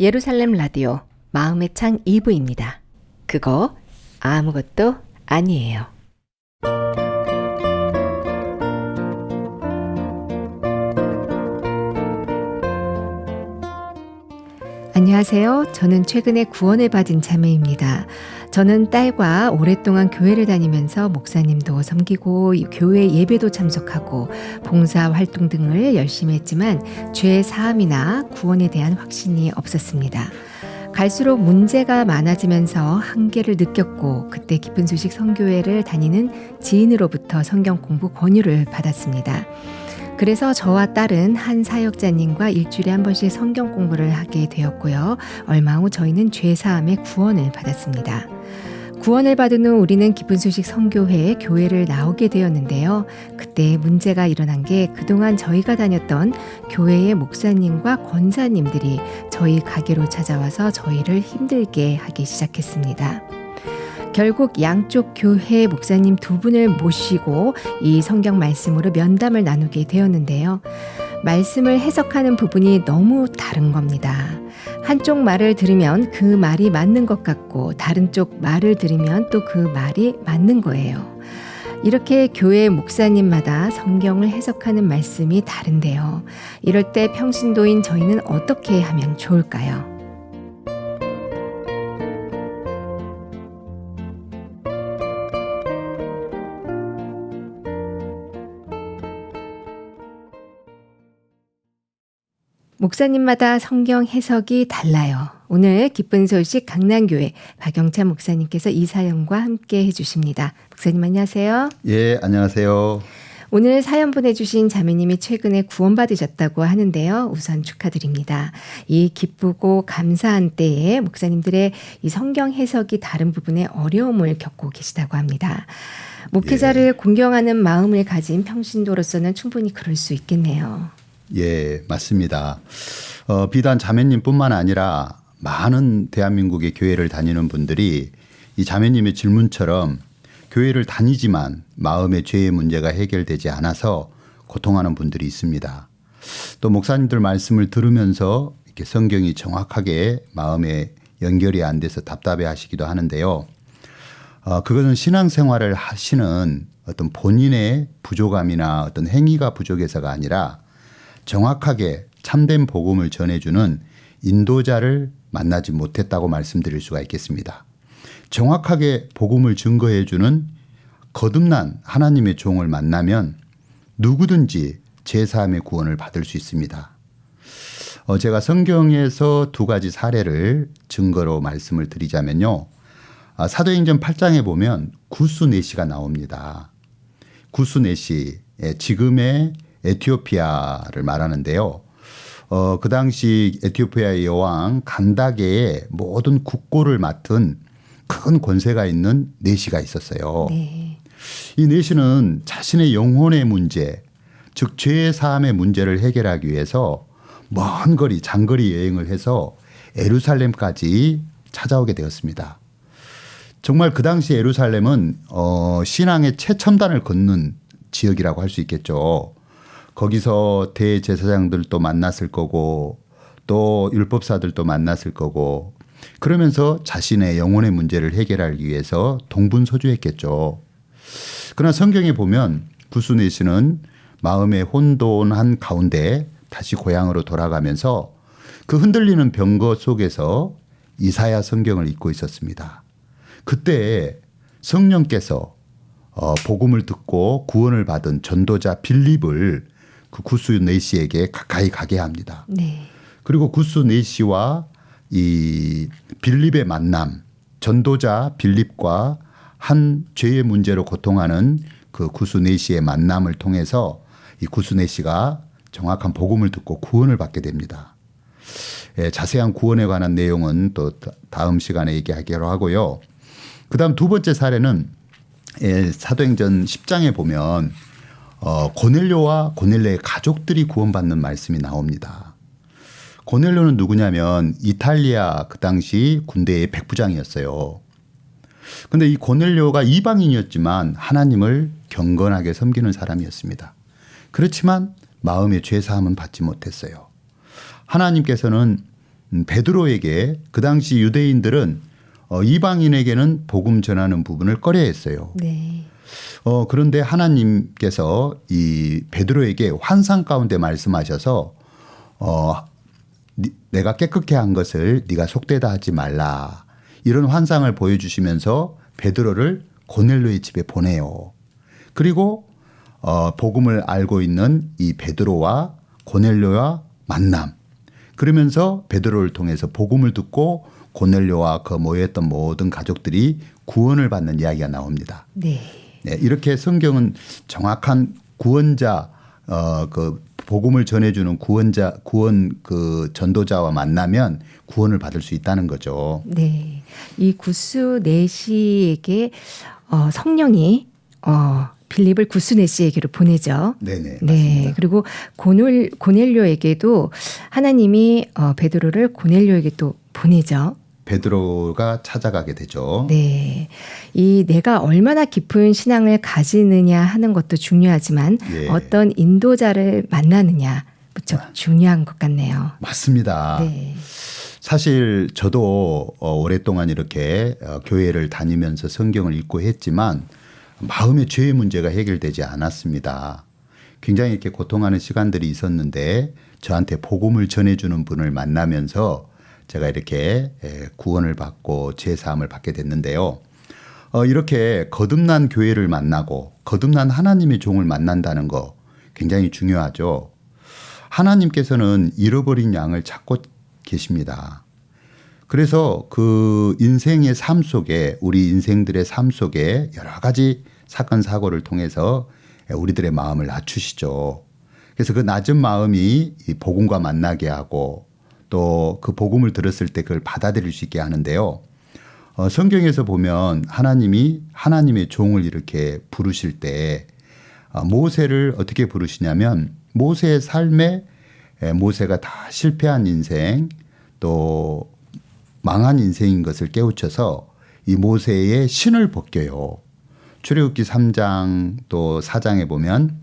예루살렘 라디오 마음의 창 2부입니다. 그거 아무것도 아니에요. 안녕하세요. 저는 최근에 구원을 받은 자매입니다. 저는 딸과 오랫동안 교회를 다니면서 목사님도 섬기고 교회 예배도 참석하고 봉사 활동 등을 열심히 했지만 죄 사함이나 구원에 대한 확신이 없었습니다. 갈수록 문제가 많아지면서 한계를 느꼈고 그때 기쁜 소식 선교회를 다니는 지인으로부터 성경 공부 권유를 받았습니다. 그래서 저와 딸은 한 사역자님과 일주일에 한 번씩 성경 공부를 하게 되었고요. 얼마 후 저희는 죄사함의 구원을 받았습니다. 구원을 받은 후 우리는 기쁜 소식 선교회에 교회를 나오게 되었는데요. 그때 문제가 일어난 게 그동안 저희가 다녔던 교회의 목사님과 권사님들이 저희 가게로 찾아와서 저희를 힘들게 하기 시작했습니다. 결국 양쪽 교회 목사님 두 분을 모시고 이 성경 말씀으로 면담을 나누게 되었는데요. 말씀을 해석하는 부분이 너무 다른 겁니다. 한쪽 말을 들으면 그 말이 맞는 것 같고 다른 쪽 말을 들으면 또 그 말이 맞는 거예요. 이렇게 교회 목사님마다 성경을 해석하는 말씀이 다른데요. 이럴 때 평신도인 저희는 어떻게 하면 좋을까요? 목사님마다 성경 해석이 달라요. 오늘 기쁜 소식 강남교회 박영찬 목사님께서 이 사연과 함께 해주십니다. 목사님 안녕하세요. 예, 안녕하세요. 오늘 사연 보내주신 자매님이 최근에 구원받으셨다고 하는데요. 우선 축하드립니다. 이 기쁘고 감사한 때에 목사님들의 이 성경 해석이 다른 부분에 어려움을 겪고 계시다고 합니다. 목회자를 공경하는 마음을 가진 평신도로서는 충분히 그럴 수 있겠네요. 예, 맞습니다. 비단 자매님뿐만 아니라 많은 대한민국의 교회를 다니는 분들이 이 자매님의 질문처럼 교회를 다니지만 마음의 죄의 문제가 해결되지 않아서 고통하는 분들이 있습니다. 또 목사님들 말씀을 들으면서 이렇게 성경이 정확하게 마음에 연결이 안 돼서 답답해 하시기도 하는데요. 그것은 신앙생활을 하시는 어떤 본인의 부족함이나 어떤 행위가 부족해서가 아니라 정확하게 참된 복음을 전해주는 인도자를 만나지 못했다고 말씀드릴 수가 있겠습니다. 정확하게 복음을 증거해주는 거듭난 하나님의 종을 만나면 누구든지 제사함의 구원을 받을 수 있습니다. 제가 성경에서 두 가지 사례를 증거로 말씀을 드리자면요. 사도행전 8장에 보면 구스네시가 나옵니다. 구스네시, 지금의 에티오피아를 말하는데요. 그 당시 에티오피아의 여왕 간다게의 모든 국고를 맡은 큰 권세가 있는 네시가 있었어요. 네. 이 네시는 자신의 영혼의 문제, 즉 죄의 사함의 문제를 해결하기 위해서 먼 거리, 장거리 여행을 해서 예루살렘까지 찾아오게 되었습니다. 정말 그 당시 예루살렘은 신앙의 최첨단을 걷는 지역이라고 할 수 있겠죠. 거기서 대제사장들도 만났을 거고 또 율법사들도 만났을 거고 그러면서 자신의 영혼의 문제를 해결하기 위해서 동분서주했겠죠. 그러나 성경에 보면 구스네시는 마음의 혼돈한 가운데 다시 고향으로 돌아가면서 그 흔들리는 병거 속에서 이사야 성경을 읽고 있었습니다. 그때 성령께서 복음을 듣고 구원을 받은 전도자 빌립을 그 구스네시에게 가까이 가게 합니다. 네. 그리고 구스네시와 이 빌립의 만남, 전도자 빌립과 한 죄의 문제로 고통하는 그 구스네시의 만남을 통해서 이 구스네시가 정확한 복음을 듣고 구원을 받게 됩니다. 자세한 구원에 관한 내용은 또 다음 시간에 얘기하기로 하고요. 그다음 두 번째 사례는 사도행전 10장에 보면 고넬료와 고넬료의 가족들이 구원받는 말씀이 나옵니다. 고넬료는 누구냐면 이탈리아 그 당시 군대의 백부장이었어요. 그런데 이 고넬료가 이방인이었지만 하나님을 경건하게 섬기는 사람이었습니다. 그렇지만 마음의 죄사함은 받지 못했어요. 하나님께서는 베드로에게 그 당시 유대인들은 이방인에게는 복음 전하는 부분을 꺼려했어요. 네. 그런데 하나님께서 이 베드로에게 환상 가운데 말씀하셔서 내가 깨끗게 한 것을 네가 속되다 하지 말라. 이런 환상을 보여주시면서 베드로를 고넬료의 집에 보내요. 그리고 복음을 알고 있는 이 베드로와 고넬료와 만남. 그러면서 베드로를 통해서 복음을 듣고 고넬료와 그 모여있던 모든 가족들이 구원을 받는 이야기가 나옵니다. 네. 네, 이렇게 성경은 정확한 구원자 그 복음을 전해주는 구원 그 전도자와 만나면 구원을 받을 수 있다는 거죠. 네. 이 구스 네시에게 성령이 빌립을 구스 네시에게로 보내죠. 네네. 네. 맞습니다. 그리고 고넬료에게도 하나님이 베드로를 고넬료에게 또 보내죠. 베드로가 찾아가게 되죠. 네. 이 내가 얼마나 깊은 신앙을 가지느냐 하는 것도 중요하지만 예. 어떤 인도자를 만나느냐 무척 중요한 것 같네요. 맞습니다. 네. 사실 저도 오랫동안 이렇게 교회를 다니면서 성경을 읽고 했지만 마음의 죄의 문제가 해결되지 않았습니다. 굉장히 이렇게 고통하는 시간들이 있었는데 저한테 복음을 전해주는 분을 만나면서 제가 이렇게 구원을 받고 죄 사함을 받게 됐는데요. 이렇게 거듭난 교회를 만나고 거듭난 하나님의 종을 만난다는 거 굉장히 중요하죠. 하나님께서는 잃어버린 양을 찾고 계십니다. 그래서 그 인생의 삶 속에 우리 인생들의 삶 속에 여러 가지 사건 사고를 통해서 우리들의 마음을 낮추시죠. 그래서 그 낮은 마음이 이 복음과 만나게 하고 또 그 복음을 들었을 때 그걸 받아들일 수 있게 하는데요. 성경에서 보면 하나님이 하나님의 종을 이렇게 부르실 때 모세를 어떻게 부르시냐면 모세의 삶에 모세가 다 실패한 인생 또 망한 인생인 것을 깨우쳐서 이 모세의 신을 벗겨요. 출애굽기 3장 또 4장에 보면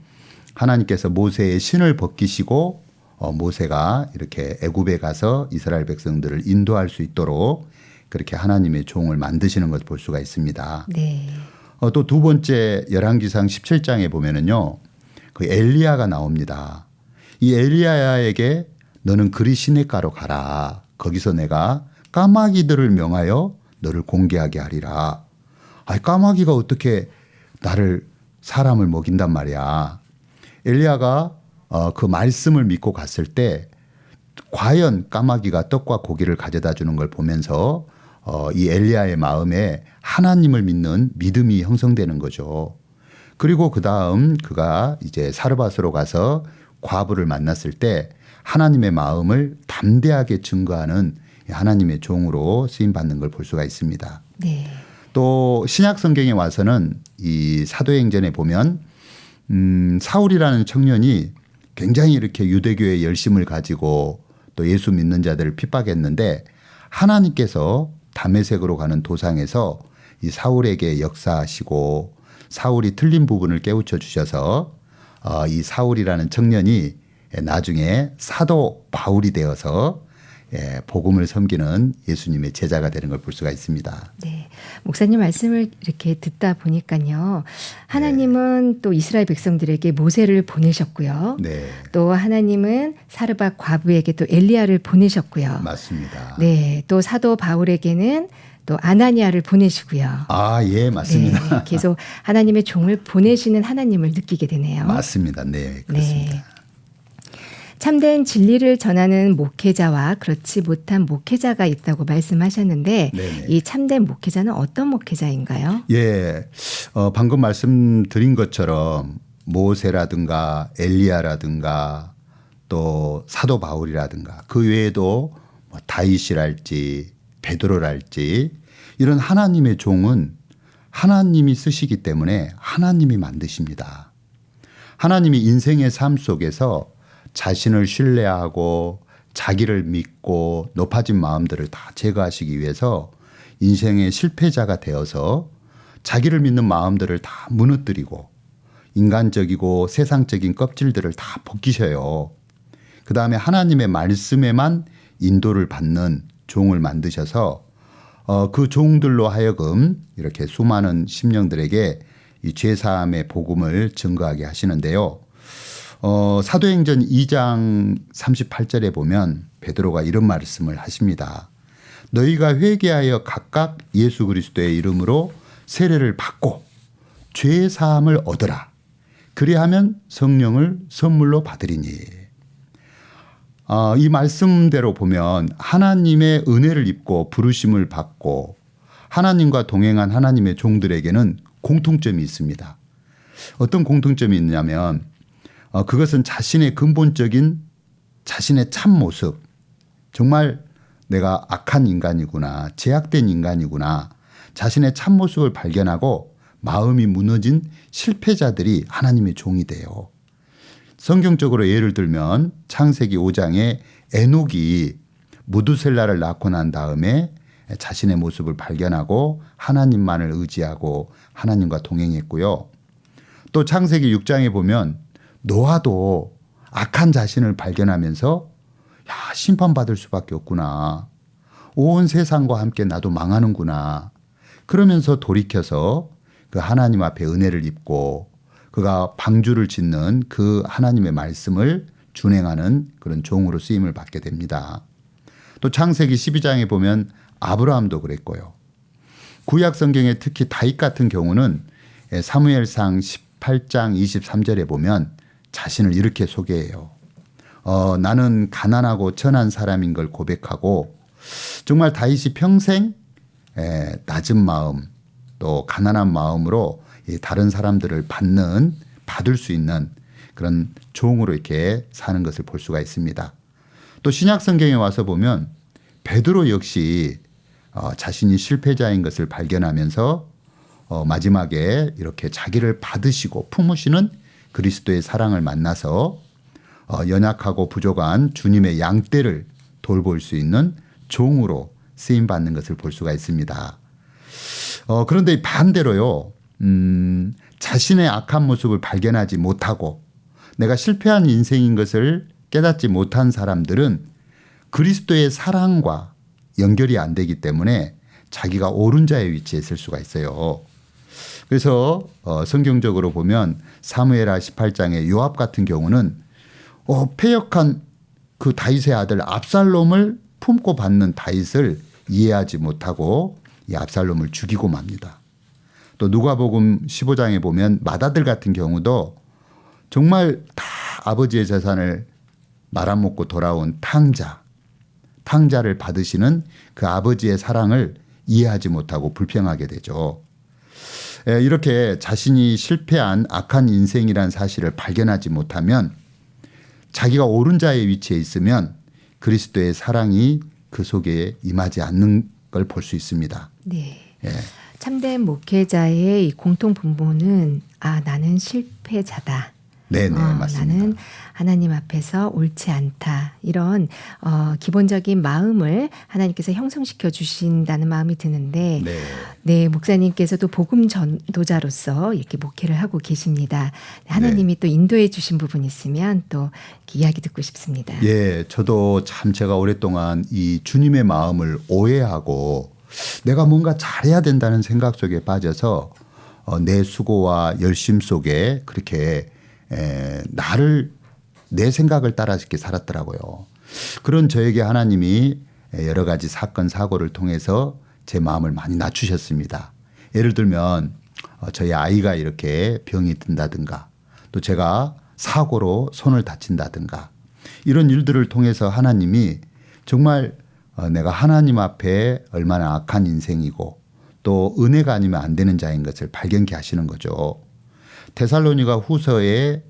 하나님께서 모세의 신을 벗기시고 모세가 이렇게 애굽에 가서 이스라엘 백성들을 인도할 수 있도록 그렇게 하나님의 종을 만드시는 것을 볼 수가 있습니다. 네. 또 두 번째 열왕기상 17장에 보면은요. 그 엘리야가 나옵니다. 이 엘리야에게 너는 그리 시냇가로 가라. 거기서 내가 까마귀들을 명하여 너를 공개하게 하리라. 아니 까마귀가 어떻게 나를 사람을 먹인단 말이야. 엘리야가 그 말씀을 믿고 갔을 때 과연 까마귀가 떡과 고기를 가져다 주는 걸 보면서 이 엘리야의 마음에 하나님을 믿는 믿음이 형성되는 거죠. 그리고 그 다음 그가 이제 사르밧으로 가서 과부를 만났을 때 하나님의 마음을 담대하게 증거하는 하나님의 종으로 쓰임 받는 걸 볼 수가 있습니다. 네. 또 신약 성경에 와서는 이 사도행전에 보면 사울이라는 청년이 굉장히 이렇게 유대교의 열심을 가지고 또 예수 믿는 자들을 핍박했는데 하나님께서 다메섹으로 가는 도상에서 이 사울에게 역사하시고 사울이 틀린 부분을 깨우쳐 주셔서 이 사울이라는 청년이 나중에 사도 바울이 되어서 복음을 섬기는 예수님의 제자가 되는 걸 볼 수가 있습니다. 네. 목사님 말씀을 이렇게 듣다 보니까요. 하나님은 또 이스라엘 백성들에게 모세를 보내셨고요. 네. 또 하나님은 사르밧 과부에게 또 엘리야를 보내셨고요. 맞습니다. 네. 또 사도 바울에게는 또 아나니아를 보내시고요. 아, 예, 맞습니다. 네. 계속 하나님의 종을 보내시는 하나님을 느끼게 되네요. 맞습니다. 네, 그렇습니다. 네. 참된 진리를 전하는 목회자와 그렇지 못한 목회자가 있다고 말씀하셨는데 네네. 이 참된 목회자는 어떤 목회자인가요? 예, 방금 말씀드린 것처럼 모세라든가 엘리야라든가 또 사도 바울이라든가 그 외에도 뭐 다윗이랄지 베드로랄지 이런 하나님의 종은 하나님이 쓰시기 때문에 하나님이 만드십니다. 하나님이 인생의 삶 속에서 자신을 신뢰하고 자기를 믿고 높아진 마음들을 다 제거하시기 위해서 인생의 실패자가 되어서 자기를 믿는 마음들을 다 무너뜨리고 인간적이고 세상적인 껍질들을 다 벗기셔요. 그다음에 하나님의 말씀에만 인도를 받는 종을 만드셔서 그 종들로 하여금 이렇게 수많은 심령들에게 이 죄사함의 복음을 증거하게 하시는데요. 사도행전 2장 38절에 보면 베드로가 이런 말씀을 하십니다. 너희가 회개하여 각각 예수 그리스도의 이름으로 세례를 받고 죄 사함을 얻으라. 그리하면 성령을 선물로 받으리니. 이 말씀대로 보면 하나님의 은혜를 입고 부르심을 받고 하나님과 동행한 하나님의 종들에게는 공통점이 있습니다. 어떤 공통점이 있냐면 그것은 자신의 근본적인 자신의 참 모습, 정말 내가 악한 인간이구나, 제약된 인간이구나, 자신의 참 모습을 발견하고 마음이 무너진 실패자들이 하나님의 종이 돼요. 성경적으로 예를 들면 창세기 5장에 에녹이 무두셀라를 낳고 난 다음에 자신의 모습을 발견하고 하나님만을 의지하고 하나님과 동행했고요. 또 창세기 6장에 보면 노아도 악한 자신을 발견하면서 심판받을 수밖에 없구나. 온 세상과 함께 나도 망하는구나. 그러면서 돌이켜서 그 하나님 앞에 은혜를 입고 그가 방주를 짓는 그 하나님의 말씀을 준행하는 그런 종으로 쓰임을 받게 됩니다. 또 창세기 12장에 보면 아브라함도 그랬고요. 구약 성경에 특히 다윗 같은 경우는 사무엘상 18장 23절에 보면 자신을 이렇게 소개해요. 나는 가난하고 천한 사람인 걸 고백하고 정말 다윗이 평생 낮은 마음 또 가난한 마음으로 다른 사람들을 받을 수 있는 그런 종으로 이렇게 사는 것을 볼 수가 있습니다. 또 신약 성경에 와서 보면 베드로 역시 자신이 실패자인 것을 발견하면서 마지막에 이렇게 자기를 받으시고 품으시는 그리스도의 사랑을 만나서 연약하고 부족한 주님의 양떼를 돌볼 수 있는 종으로 쓰임받는 것을 볼 수가 있습니다. 그런데 반대로요. 자신의 악한 모습을 발견하지 못하고 내가 실패한 인생인 것을 깨닫지 못한 사람들은 그리스도의 사랑과 연결이 안 되기 때문에 자기가 오른자의 위치에 있을 수가 있어요. 그래서 성경적으로 보면 사무엘하 18장의 요압 같은 경우는 패역한 그 다윗의 아들 압살롬을 품고 받는 다윗을 이해하지 못하고 이 압살롬을 죽이고 맙니다. 또 누가복음 15장에 보면 맏아들 같은 경우도 정말 다 아버지의 재산을 말아먹고 돌아온 탕자를 받으시는 그 아버지의 사랑을 이해하지 못하고 불평하게 되죠. 이렇게 자신이 실패한 악한 인생이란 사실을 발견하지 못하면 자기가 오른자의 위치에 있으면 그리스도의 사랑이 그 속에 임하지 않는 걸 볼 수 있습니다. 네. 예. 참된 목회자의 이 공통 분모는 나는 실패자다. 네, 맞습니다. 나는 하나님 앞에서 옳지 않다. 이런 기본적인 마음을 하나님께서 형성시켜 주신다는 마음이 드는데 네, 목사님께서도 복음 전도자로서 이렇게 목회를 하고 계십니다. 하나님이 또 인도해 주신 부분이 있으면 또 이야기 듣고 싶습니다. 예, 저도 참 제가 오랫동안 이 주님의 마음을 오해하고 내가 뭔가 잘해야 된다는 생각 속에 빠져서 내 수고와 열심 속에 그렇게 내 생각을 따라 이렇게 살았더라고요. 그런 저에게 하나님이 여러 가지 사건 사고를 통해서 제 마음을 많이 낮추셨습니다. 예를 들면 저희 아이가 이렇게 병이 든다든가 또 제가 사고로 손을 다친다든가 이런 일들을 통해서 하나님이 정말 내가 하나님 앞에 얼마나 악한 인생이고 또 은혜가 아니면 안 되는 자인 것을 발견케 하시는 거죠. 데살로니가 후서의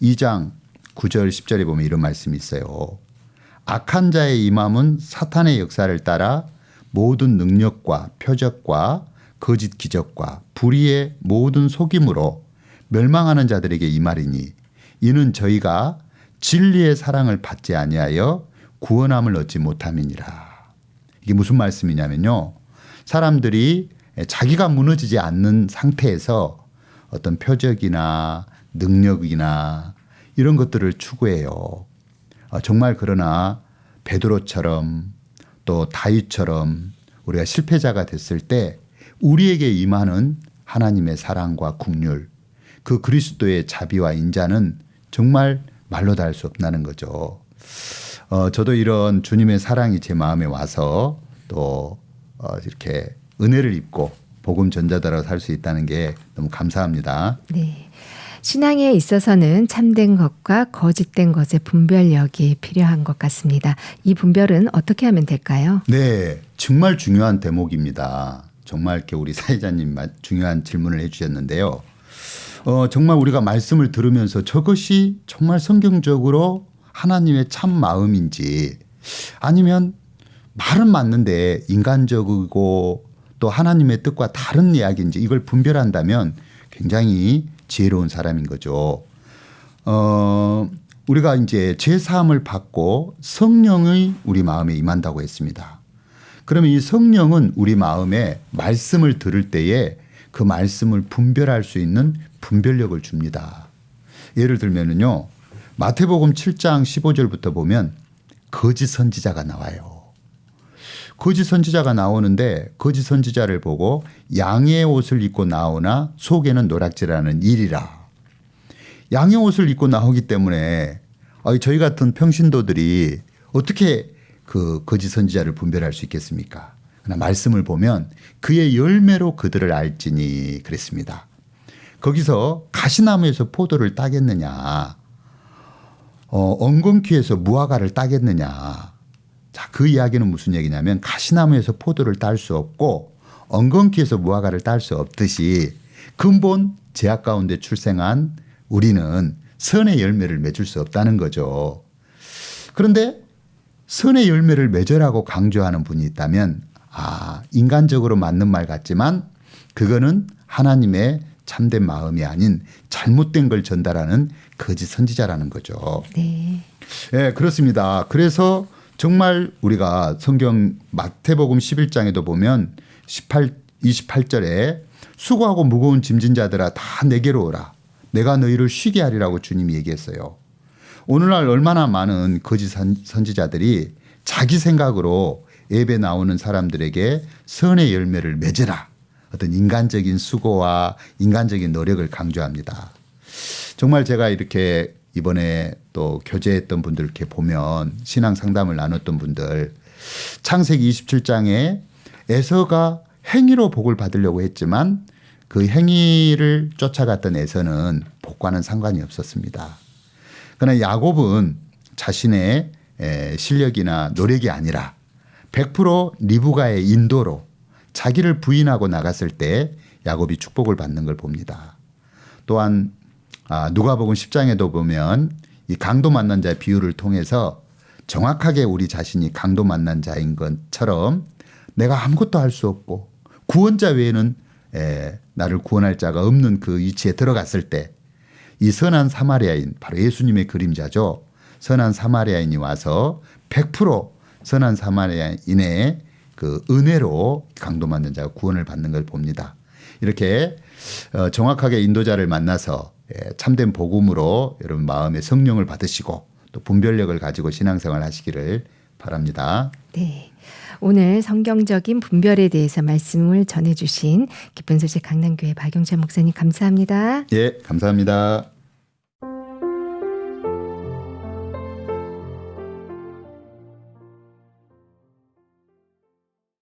2장 9절 10절에 보면 이런 말씀이 있어요. 악한 자의 임함은 사탄의 역사를 따라 모든 능력과 표적과 거짓 기적과 불의의 모든 속임으로 멸망하는 자들에게 임하리니 이는 저희가 진리의 사랑을 받지 아니하여 구원함을 얻지 못함이니라. 이게 무슨 말씀이냐면요. 사람들이 자기가 무너지지 않는 상태에서 어떤 표적이나 능력이나 이런 것들을 추구해요. 정말 그러나 베드로처럼 또 다윗처럼 우리가 실패자가 됐을 때 우리에게 임하는 하나님의 사랑과 긍휼, 그 그리스도의 자비와 인자는 정말 말로 다 할 수 없다는 거죠. 저도 이런 주님의 사랑이 제 마음에 와서 또 이렇게 은혜를 입고 복음 전자자로 살 수 있다는 게 너무 감사합니다. 네. 신앙에 있어서는 참된 것과 거짓된 것의 분별력이 필요한 것 같습니다. 이 분별은 어떻게 하면 될까요? 네, 정말 중요한 대목입니다. 정말 이렇게 우리 사회자님 중요한 질문을 해주셨는데요. 정말 우리가 말씀을 들으면서 저것이 정말 성경적으로 하나님의 참 마음인지 아니면 말은 맞는데 인간적이고 또 하나님의 뜻과 다른 이야기인지 이걸 분별한다면 굉장히 지혜로운 사람인 거죠. 우리가 이제 죄 사함을 받고 성령의 우리 마음에 임한다고 했습니다. 그러면 이 성령은 우리 마음에 말씀을 들을 때에 그 말씀을 분별할 수 있는 분별력을 줍니다. 예를 들면은요. 마태복음 7장 15절부터 보면 거짓 선지자가 나와요. 거짓 선지자가 나오는데 거짓 선지자를 보고 양의 옷을 입고 나오나 속에는 노략질하는 일이라. 양의 옷을 입고 나오기 때문에 저희 같은 평신도들이 어떻게 그 거짓 선지자를 분별할 수 있겠습니까? 그러나 말씀을 보면 그의 열매로 그들을 알지니 그랬습니다. 거기서 가시나무에서 포도를 따겠느냐, 엉겅퀴에서 무화과를 따겠느냐. 자, 그 이야기는 무슨 얘기냐면 가시나무에서 포도를 딸 수 없고 엉겅퀴에서 무화과를 딸 수 없듯이 근본 죄악 가운데 출생한 우리는 선의 열매를 맺을 수 없다는 거죠. 그런데 선의 열매를 맺으라고 강조하는 분이 있다면 인간적으로 맞는 말 같지만 그거는 하나님의 참된 마음이 아닌 잘못된 걸 전달하는 거짓 선지자라는 거죠. 네. 네, 그렇습니다. 그래서 정말 우리가 성경 마태복음 11장에도 보면 28절에 수고하고 무거운 짐진 자들아 다 내게로 오라. 내가 너희를 쉬게 하리라고 주님이 얘기했어요. 오늘날 얼마나 많은 거짓 선지자들이 자기 생각으로 예배 나오는 사람들에게 선의 열매를 맺으라. 어떤 인간적인 수고와 인간적인 노력을 강조합니다. 정말 제가 이렇게 이번에 또 교제했던 분들 이렇게 보면 신앙 상담을 나눴던 분들 창세기 27장에 에서가 행위로 복을 받으려고 했지만 그 행위를 쫓아갔던 에서는 복과는 상관이 없었습니다. 그러나 야곱은 자신의 실력이나 노력이 아니라 100% 리브가의 인도로 자기를 부인하고 나갔을 때 야곱이 축복을 받는 걸 봅니다. 또한 누가복음 10장에도 보면 이 강도 만난 자의 비유를 통해서 정확하게 우리 자신이 강도 만난 자인 것처럼 내가 아무것도 할 수 없고 구원자 외에는 나를 구원할 자가 없는 그 위치에 들어갔을 때 이 선한 사마리아인 바로 예수님의 그림자죠. 선한 사마리아인이 와서 100% 선한 사마리아인의 그 은혜로 강도 만난 자가 구원을 받는 걸 봅니다. 이렇게 정확하게 인도자를 만나서 참된 복음으로 여러분 마음의 성령을 받으시고 또 분별력을 가지고 신앙생활 하시기를 바랍니다. 네. 오늘 성경적인 분별에 대해서 말씀을 전해주신 기쁜 소식 강남교회 박용찬 목사님 감사합니다. 예, 감사합니다.